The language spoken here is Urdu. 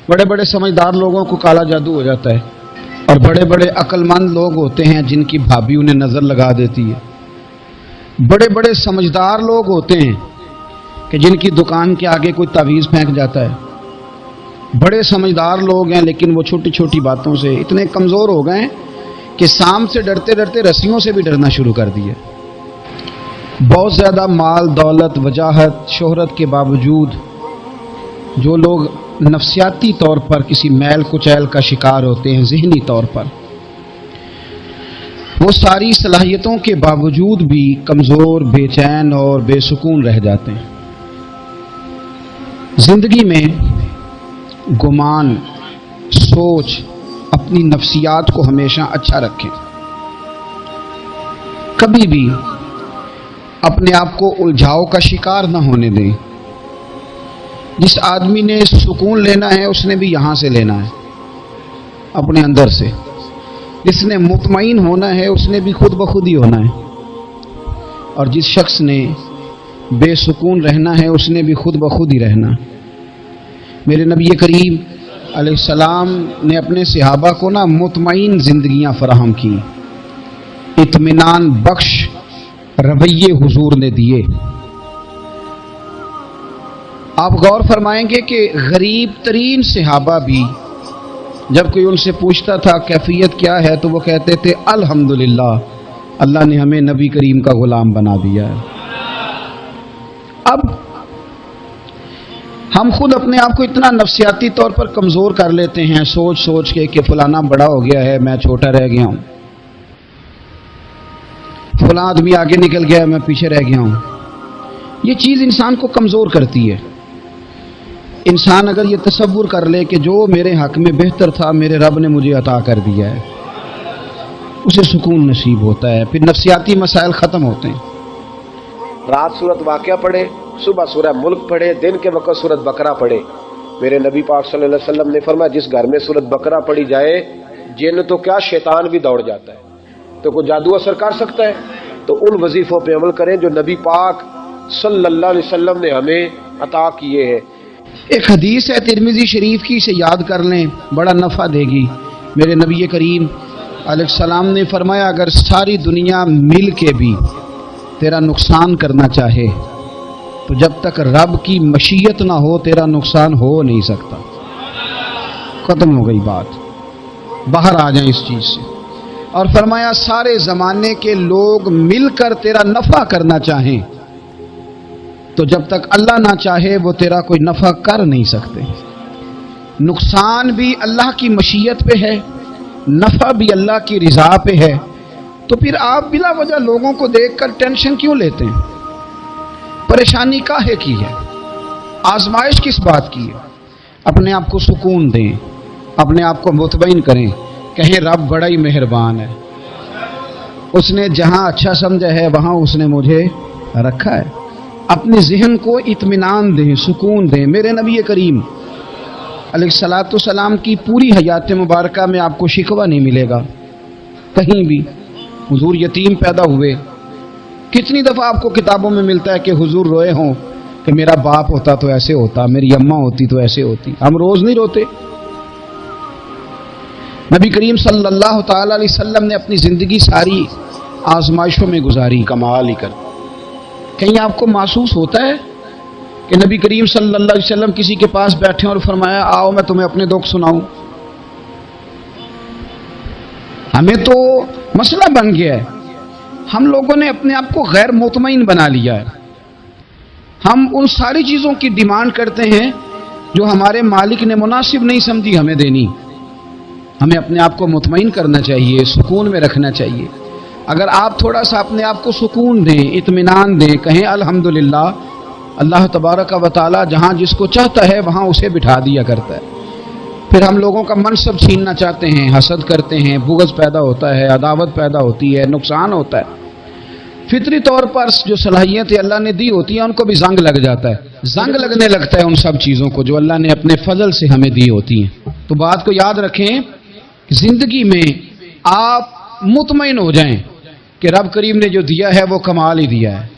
بڑے بڑے سمجھدار لوگوں کو کالا جادو ہو جاتا ہے، اور بڑے بڑے عقلمند لوگ ہوتے ہیں جن کی بھابھی انہیں نظر لگا دیتی ہے۔ بڑے بڑے سمجھدار لوگ ہوتے ہیں کہ جن کی دکان کے آگے کوئی تعویذ پھینک جاتا ہے۔ بڑے سمجھدار لوگ ہیں لیکن وہ چھوٹی چھوٹی باتوں سے اتنے کمزور ہو گئے کہ سانپ سے ڈرتے ڈرتے رسیوں سے بھی ڈرنا شروع کر دیا۔ بہت زیادہ مال، دولت، وجاہت، شہرت کے باوجود جو لوگ نفسیاتی طور پر کسی میل کچیل کا شکار ہوتے ہیں، ذہنی طور پر، وہ ساری صلاحیتوں کے باوجود بھی کمزور، بے چین اور بے سکون رہ جاتے ہیں۔ زندگی میں گمان، سوچ، اپنی نفسیات کو ہمیشہ اچھا رکھیں۔ کبھی بھی اپنے آپ کو الجھاؤ کا شکار نہ ہونے دیں۔ جس آدمی نے سکون لینا ہے اس نے بھی یہاں سے لینا ہے، اپنے اندر سے۔ جس نے مطمئن ہونا ہے اس نے بھی خود بخود ہی ہونا ہے، اور جس شخص نے بے سکون رہنا ہے اس نے بھی خود بخود ہی رہنا۔ میرے نبی کریم علیہ السلام نے اپنے صحابہ کو مطمئن زندگیاں فراہم کی، اطمینان بخش رویے حضور نے دیے۔ آپ غور فرمائیں گے کہ غریب ترین صحابہ بھی جب کوئی ان سے پوچھتا تھا کیفیت کیا ہے تو وہ کہتے تھے الحمدللہ، اللہ نے ہمیں نبی کریم کا غلام بنا دیا ہے۔ اب ہم خود اپنے آپ کو اتنا نفسیاتی طور پر کمزور کر لیتے ہیں سوچ سوچ کے کہ فلانا بڑا ہو گیا ہے، میں چھوٹا رہ گیا ہوں، فلاں آدمی آگے نکل گیا ہے، میں پیچھے رہ گیا ہوں۔ یہ چیز انسان کو کمزور کرتی ہے۔ انسان اگر یہ تصور کر لے کہ جو میرے حق میں بہتر تھا میرے رب نے مجھے عطا کر دیا ہے، اسے سکون نصیب ہوتا ہے، پھر نفسیاتی مسائل ختم ہوتے ہیں۔ رات سورت واقعہ پڑھے، صبح سورہ ملک پڑھے، دن کے وقت سورت بقرہ پڑھے۔ میرے نبی پاک صلی اللہ علیہ وسلم نے فرمایا جس گھر میں سورت بقرہ پڑھی جائے جن تو کیا شیطان بھی دوڑ جاتا ہے۔ تو کوئی جادو اثر کر سکتا ہے؟ تو ان وظیفوں پہ عمل کریں جو نبی پاک صلی اللہ علیہ وسلم نے ہمیں عطا کیے ہیں۔ ایک حدیث ہے ترمذی شریف کی، اسے یاد کر لیں، بڑا نفع دے گی۔ میرے نبی کریم علیہ السلام نے فرمایا اگر ساری دنیا مل کے بھی تیرا نقصان کرنا چاہے تو جب تک رب کی مشیت نہ ہو تیرا نقصان ہو نہیں سکتا۔ ختم ہو گئی بات، باہر آ جائیں اس چیز سے۔ اور فرمایا سارے زمانے کے لوگ مل کر تیرا نفع کرنا چاہیں تو جب تک اللہ نہ چاہے وہ تیرا کوئی نفع کر نہیں سکتے۔ نقصان بھی اللہ کی مشیت پہ ہے، نفع بھی اللہ کی رضا پہ ہے، تو پھر آپ بلا وجہ لوگوں کو دیکھ کر ٹینشن کیوں لیتے ہیں؟ پریشانی کاہے کی ہے؟ آزمائش کس بات کی ہے؟ اپنے آپ کو سکون دیں، اپنے آپ کو مطمئن کریں، کہیں رب بڑا ہی مہربان ہے، اس نے جہاں اچھا سمجھا ہے وہاں اس نے مجھے رکھا ہے۔ اپنے ذہن کو اطمینان دیں، سکون دیں۔ میرے نبی کریم علیہ الصلوۃ والسلام کی پوری حیات مبارکہ میں آپ کو شکوہ نہیں ملے گا کہیں بھی۔ حضور یتیم پیدا ہوئے، کتنی دفعہ آپ کو کتابوں میں ملتا ہے کہ حضور روئے ہوں کہ میرا باپ ہوتا تو ایسے ہوتا، میری اماں ہوتی تو ایسے ہوتی۔ ہم روز نہیں روتے؟ نبی کریم صلی اللہ تعالی علیہ وسلم نے اپنی زندگی ساری آزمائشوں میں گزاری، کمال ہی کر۔ کہیں آپ کو محسوس ہوتا ہے کہ نبی کریم صلی اللہ علیہ وسلم کسی کے پاس بیٹھے اور فرمایا آؤ میں تمہیں اپنے دکھ سناؤں؟ ہمیں تو مسئلہ بن گیا ہے، ہم لوگوں نے اپنے آپ کو غیر مطمئن بنا لیا ہے۔ ہم ان ساری چیزوں کی ڈیمانڈ کرتے ہیں جو ہمارے مالک نے مناسب نہیں سمجھی ہمیں دینی۔ ہمیں اپنے آپ کو مطمئن کرنا چاہیے، سکون میں رکھنا چاہیے۔ اگر آپ تھوڑا سا اپنے آپ کو سکون دیں، اطمینان دیں، کہیں الحمدللہ، اللہ تبارک و تعالی جہاں جس کو چاہتا ہے وہاں اسے بٹھا دیا کرتا ہے۔ پھر ہم لوگوں کا منصب چھیننا چاہتے ہیں، حسد کرتے ہیں، بغض پیدا ہوتا ہے، عداوت پیدا ہوتی ہے، نقصان ہوتا ہے۔ فطری طور پر جو صلاحیتیں اللہ نے دی ہوتی ہیں ان کو بھی زنگ لگ جاتا ہے، زنگ لگنے لگتا ہے ان سب چیزوں کو جو اللہ نے اپنے فضل سے ہمیں دی ہوتی ہیں۔ تو بات کو یاد رکھیں، زندگی میں آپ مطمئن ہو جائیں کہ رب کریم نے جو دیا ہے وہ کمال ہی دیا ہے۔